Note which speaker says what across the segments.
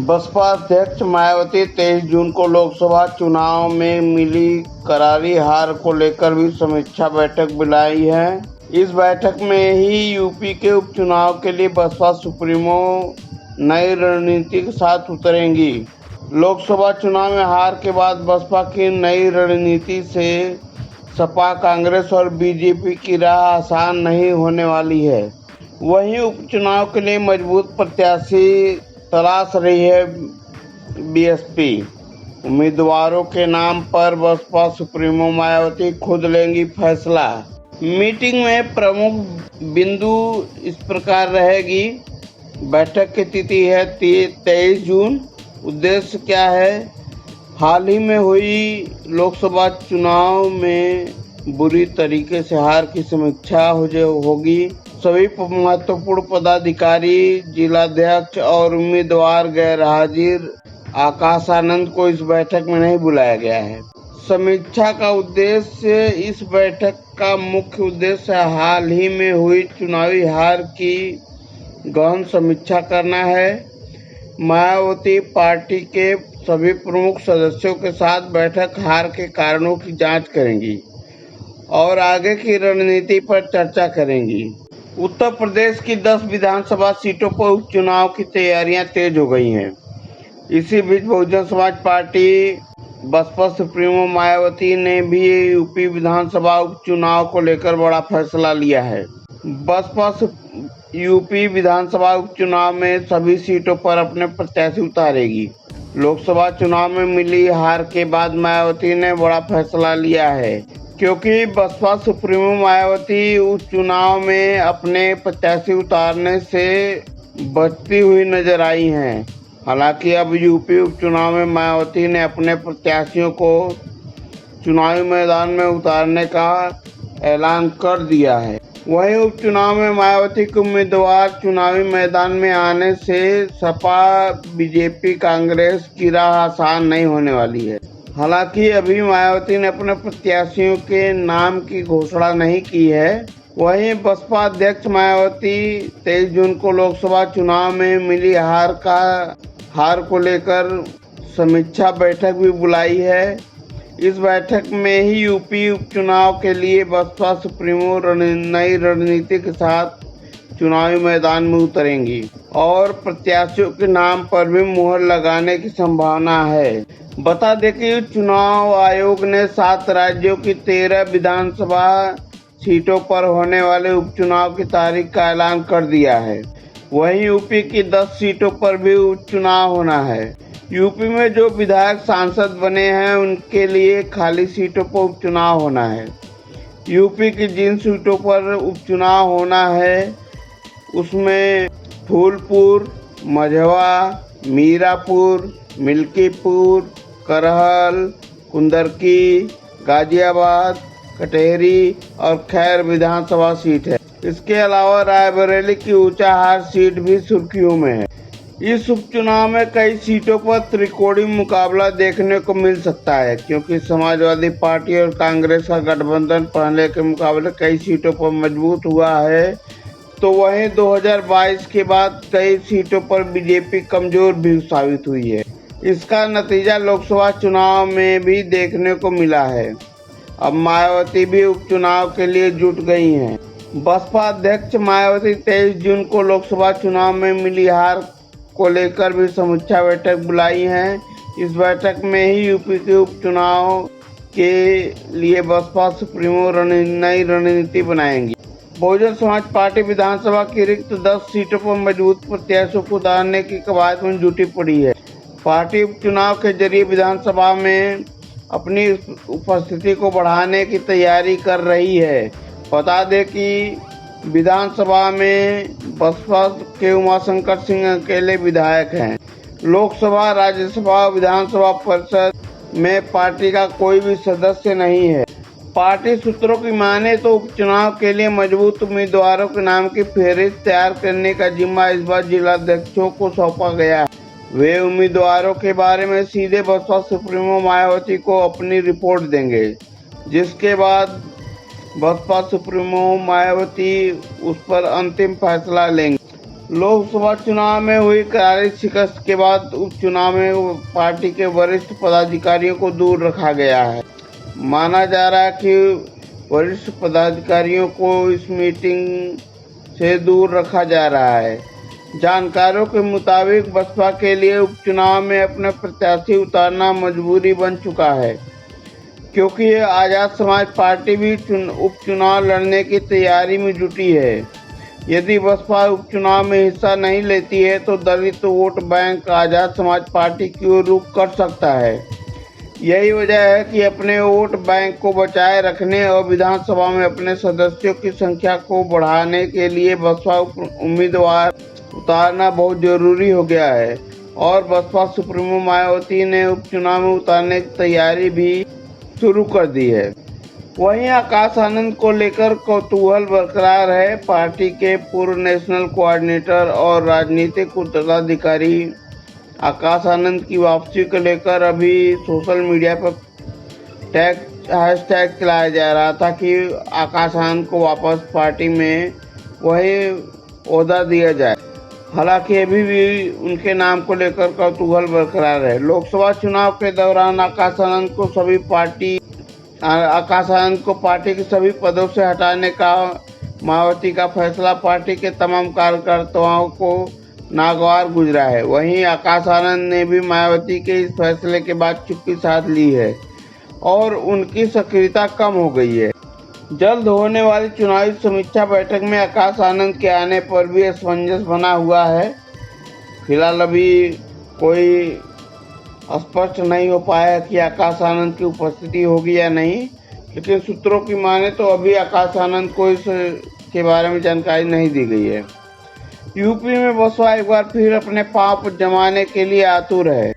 Speaker 1: बसपा अध्यक्ष मायावती 23 जून को लोकसभा चुनाव में मिली करारी हार को लेकर भी समीक्षा बैठक बुलाई है। इस बैठक में ही यूपी के उपचुनाव के लिए बसपा सुप्रीमो नई रणनीति के साथ उतरेंगी। लोकसभा चुनाव में हार के बाद बसपा की नई रणनीति से सपा, कांग्रेस और बीजेपी की राह आसान नहीं होने वाली है। वहीं उपचुनाव के लिए मजबूत प्रत्याशी तलाश रही है बीएसपी। उम्मीदवारों के नाम पर बसपा सुप्रीमो मायावती खुद लेंगी फैसला। मीटिंग में प्रमुख बिंदु इस प्रकार रहेगी। बैठक की तिथि है 23 जून। उद्देश्य क्या है? हाल ही में हुई लोकसभा चुनाव में बुरी तरीके से हार की समीक्षा होगी। सभी महत्वपूर्ण पदाधिकारी, जिलाध्यक्ष और उम्मीदवार गैर हाजिर। आकाश आनंद को इस बैठक में नहीं बुलाया गया है। समीक्षा का उद्देश्य, इस बैठक का मुख्य उद्देश्य हाल ही में हुई चुनावी हार की गहन समीक्षा करना है। मायावती पार्टी के सभी प्रमुख सदस्यों के साथ बैठक हार के कारणों की जांच करेंगी और आगे की रणनीति पर चर्चा करेंगी। उत्तर प्रदेश की 10 विधानसभा सीटों पर उपचुनाव की तैयारियां तेज हो गई हैं। इसी बीच बहुजन समाज पार्टी बसपा सुप्रीमो मायावती ने भी यूपी विधानसभा उपचुनाव को लेकर बड़ा फैसला लिया है। बसपा यूपी विधानसभा उपचुनाव में सभी सीटों पर अपने प्रत्याशी उतारेगी। लोकसभा चुनाव में मिली हार के बाद मायावती ने बड़ा फैसला लिया है, क्योंकि बसपा सुप्रीमो मायावती उस चुनाव में अपने प्रत्याशी उतारने से बचती हुई नजर आई हैं। हालांकि अब यूपी उपचुनाव में मायावती ने अपने प्रत्याशियों को चुनावी मैदान में उतारने का ऐलान कर दिया है। वहीं उपचुनाव में मायावती के उम्मीदवार चुनावी मैदान में आने से सपा, बीजेपी, कांग्रेस की राह आसान नहीं होने वाली है। हालांकि अभी मायावती ने अपने प्रत्याशियों के नाम की घोषणा नहीं की है। वहीं बसपा अध्यक्ष मायावती 23 जून को लोकसभा चुनाव में मिली हार को लेकर समीक्षा बैठक भी बुलाई है। इस बैठक में ही यूपी उपचुनाव के लिए बसपा सुप्रीमो नई रणनीति के साथ चुनावी मैदान में उतरेंगी और प्रत्याशियों के नाम पर भी मुहर लगाने की संभावना है। बता दें कि चुनाव आयोग ने 7 राज्यों की 13 विधानसभा सीटों पर होने वाले उपचुनाव की तारीख का ऐलान कर दिया है। वहीं यूपी की 10 सीटों पर भी उपचुनाव होना है। यूपी में जो विधायक सांसद बने हैं उनके लिए खाली सीटों पर उपचुनाव होना है। यूपी की जिन सीटों पर उपचुनाव होना है उसमें फूलपुर, मझवा, मीरापुर, मिल्कीपुर, करहल, कुंदरकी, गाजियाबाद, कटेहरी और खैर विधानसभा सीट है। इसके अलावा रायबरेली की ऊंचाहार सीट भी सुर्खियों में है। इस उपचुनाव में कई सीटों पर त्रिकोणीय मुकाबला देखने को मिल सकता है, क्योंकि समाजवादी पार्टी और कांग्रेस का गठबंधन पहले के मुकाबले कई सीटों पर मजबूत हुआ है, तो वहीं 2022 के बाद कई सीटों पर बीजेपी कमजोर भी साबित हुई है। इसका नतीजा लोकसभा चुनाव में भी देखने को मिला है। अब मायावती भी उपचुनाव के लिए जुट गई हैं। बसपा अध्यक्ष मायावती 23 जून को लोकसभा चुनाव में मिली हार को लेकर भी समीक्षा बैठक बुलाई है। इस बैठक में ही यूपी के उपचुनाव के लिए बसपा सुप्रीमो नई रणनीति बनाएंगी। बहुजन समाज पार्टी विधानसभा की रिक्त 10 सीटों पर मजबूत प्रत्याशियों को उतारने की कवायद में जुटी पड़ी है। पार्टी उपचुनाव के जरिए विधानसभा में अपनी उपस्थिति को बढ़ाने की तैयारी कर रही है। बता दें कि विधानसभा में बसपा के उमाशंकर सिंह अकेले विधायक हैं। लोकसभा, राज्यसभा, विधानसभा परिषद में पार्टी का कोई भी सदस्य नहीं है। पार्टी सूत्रों की माने तो उपचुनाव के लिए मजबूत उम्मीदवारों के नाम की फहरिस्त तैयार करने का जिम्मा इस बार जिलाध्यक्षों को सौंपा गया है। वे उम्मीदवारों के बारे में सीधे बसपा सुप्रीमो मायावती को अपनी रिपोर्ट देंगे, जिसके बाद बसपा सुप्रीमो मायावती उस पर अंतिम फैसला लेंगे। लोकसभा चुनाव में हुई करारी शिकस्त के बाद उपचुनाव में पार्टी के वरिष्ठ पदाधिकारियों को दूर रखा गया है। माना जा रहा है कि वरिष्ठ पदाधिकारियों को इस मीटिंग से दूर रखा जा रहा है। जानकारों के मुताबिक बसपा के लिए उपचुनाव में अपने प्रत्याशी उतारना मजबूरी बन चुका है, क्योंकि आजाद समाज पार्टी भी उपचुनाव लड़ने की तैयारी में जुटी है। यदि बसपा उपचुनाव में हिस्सा नहीं लेती है तो दलित vote bank Azad Samaj party की ओर रुख कर सकता है। यही वजह है कि अपने वोट बैंक को बचाए रखने और विधानसभा में अपने सदस्यों की संख्या को बढ़ाने के लिए बसपा उम्मीदवार उतारना बहुत जरूरी हो गया है और बसपा सुप्रीमो मायावती ने उपचुनाव में उतारने की तैयारी भी शुरू कर दी है। वहीं आकाश आनंद को लेकर कौतूहल बरकरार है। पार्टी के पूर्व नेशनल कोऑर्डिनेटर और राजनीतिक उत्तराधिकारी आकाश आनंद की वापसी को लेकर अभी सोशल मीडिया पर हैशटैग चलाया जा रहा था कि आकाश आनंद को वापस पार्टी में वही ओहदा दिया जाए। हालांकि अभी भी उनके नाम को लेकर कौतूहल बरकरार है। लोकसभा चुनाव के दौरान आकाश आनंद को पार्टी के सभी पदों से हटाने का मायावती का फैसला पार्टी के तमाम कार्यकर्ताओं को नागवार गुजरा है। वहीं आकाश आनंद ने भी मायावती के इस फैसले के बाद चुप्पी साध ली है और उनकी सक्रियता कम हो गई है। जल्द होने वाली चुनावी समीक्षा बैठक में आकाश आनंद के आने पर भी असमंजस बना हुआ है। फिलहाल अभी कोई स्पष्ट नहीं हो पाया कि आकाश आनंद की उपस्थिति होगी या नहीं, लेकिन सूत्रों की माने तो अभी आकाश आनंद को इस के बारे में जानकारी नहीं दी गई है। यूपी में बसपा एक बार फिर अपने पांव जमाने के लिए आतुर है,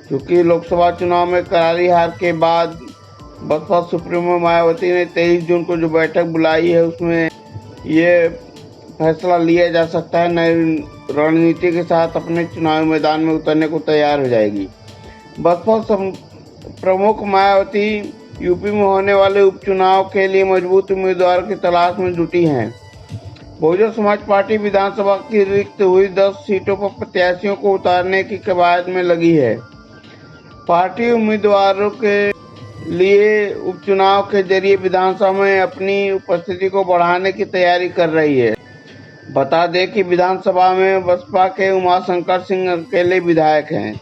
Speaker 1: क्योंकि लोकसभा चुनाव में करारी हार के बाद बसपा सुप्रीमो मायावती ने 23 जून को जो बैठक बुलाई है उसमें ये फैसला लिया जा सकता है नई रणनीति के साथ अपने चुनावी मैदान में उतरने को तैयार हो जाएगी। बसपा प्रमुख मायावती यूपी में होने वाले उपचुनाव के लिए मजबूत उम्मीदवार की तलाश में जुटी हैं। बहुजन समाज पार्टी विधानसभा की रिक्त हुई 10 सीटों पर प्रत्याशियों को उतारने की कवायद में लगी है। पार्टी उम्मीदवारों के लिए उपचुनाव के जरिए विधानसभा में अपनी उपस्थिति को बढ़ाने की तैयारी कर रही है। बता दें कि विधानसभा में बसपा के उमाशंकर सिंह अकेले विधायक हैं।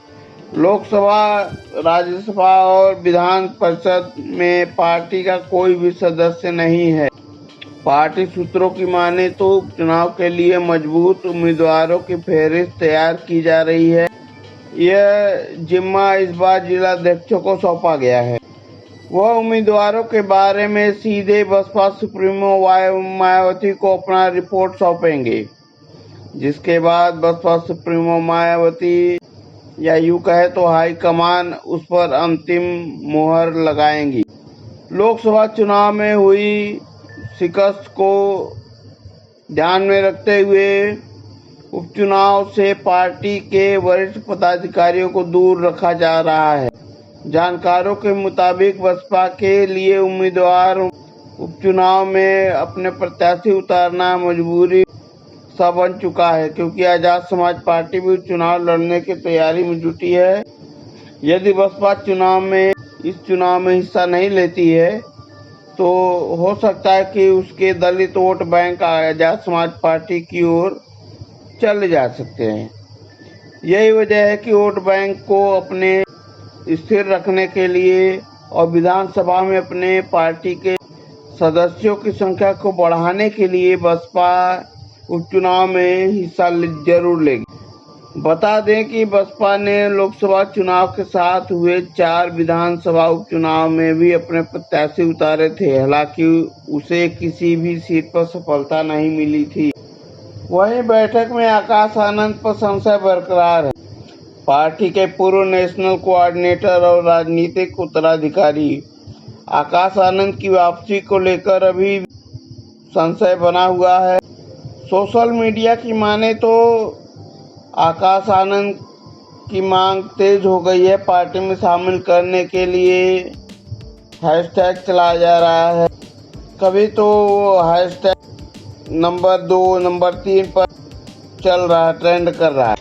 Speaker 1: लोकसभा, राज्यसभा और विधान परिषद में पार्टी का कोई भी सदस्य नहीं है। पार्टी सूत्रों की माने तो उपचुनाव के लिए मजबूत उम्मीदवारों की फहरिस्त तैयार की जा रही है। यह जिम्मा इस बार जिलाध्यक्षों को सौंपा गया है। वह उम्मीदवारों के बारे में सीधे बसपा सुप्रीमो मायावती को अपना रिपोर्ट सौंपेंगे, जिसके बाद बसपा सुप्रीमो मायावती या यूं कहे तो हाईकमान उस पर अंतिम मुहर लगाएंगी। लोकसभा चुनाव में हुई शिकस्त को ध्यान में रखते हुए उपचुनाव से पार्टी के वरिष्ठ पदाधिकारियों को दूर रखा जा रहा है। जानकारों के मुताबिक बसपा के लिए उम्मीदवार उपचुनाव में अपने प्रत्याशी उतारना मजबूरी सा बन चुका है, क्योंकि आजाद समाज पार्टी भी चुनाव लड़ने की तैयारी में जुटी है। यदि बसपा इस चुनाव में हिस्सा नहीं लेती है तो हो सकता है कि उसके दलित vote bank Azad Samaj party की ओर चले जा सकते हैं। यही वजह है कि वोट बैंक को अपने स्थिर रखने के लिए और विधानसभा में अपने पार्टी के सदस्यों की संख्या को बढ़ाने के लिए बसपा उपचुनाव में हिस्सा जरूर लेगी। बता दें कि बसपा ने लोकसभा चुनाव के साथ हुए 4 विधानसभा उपचुनाव में भी अपने प्रत्याशी उतारे थे। हालांकि उसे किसी भी सीट पर सफलता नहीं मिली थी। वहीं बैठक में आकाश आनंद पर संशय बरकरार है। पार्टी के पूर्व नेशनल कोऑर्डिनेटर और राजनीतिक उत्तराधिकारी आकाश आनंद की वापसी को लेकर अभी संशय बना हुआ है। सोशल मीडिया की माने तो आकाश आनंद की मांग तेज हो गई है। पार्टी में शामिल करने के लिए हैशटैग चलाया जा रहा है। कभी तो हैशटैग नंबर 2, नंबर 3 पर चल रहा, ट्रेंड कर रहा है।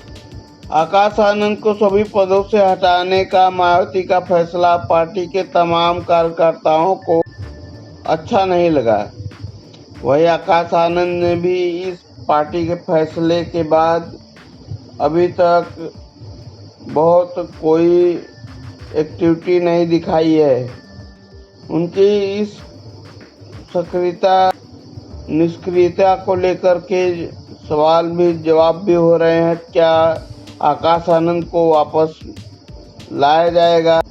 Speaker 1: आकाश आनंद को सभी पदों से हटाने का मायावती का फैसला पार्टी के तमाम कार्यकर्ताओं को अच्छा नहीं लगा। वही आकाश आनंद ने भी इस पार्टी के फैसले के बाद अभी तक बहुत कोई एक्टिविटी नहीं दिखाई है। उनकी इस सक्रियता निष्क्रियता को लेकर के सवाल भी जवाब भी हो रहे हैं। क्या आकाश आनंद को वापस लाया जाएगा?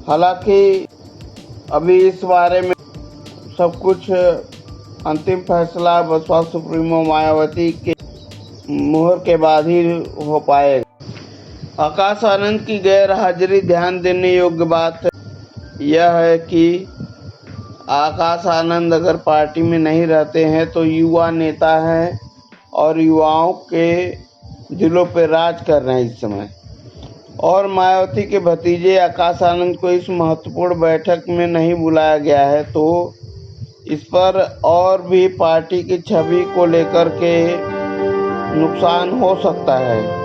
Speaker 1: हालांकि अभी इस बारे में सब कुछ अंतिम फैसला बसपा सुप्रीमो मायावती के मुहर के बाद ही हो पाएगा। आकाश आनंद की गैर हाजिरी ध्यान देने योग्य बात यह है कि आकाश आनंद अगर पार्टी में नहीं रहते हैं तो युवा नेता हैं और युवाओं के दिलों पर राज कर रहे हैं इस समय। और मायावती के भतीजे आकाश आनंद को इस महत्वपूर्ण बैठक में नहीं बुलाया गया है, तो इस पर और भी पार्टी की छवि को लेकर के नुकसान हो सकता है।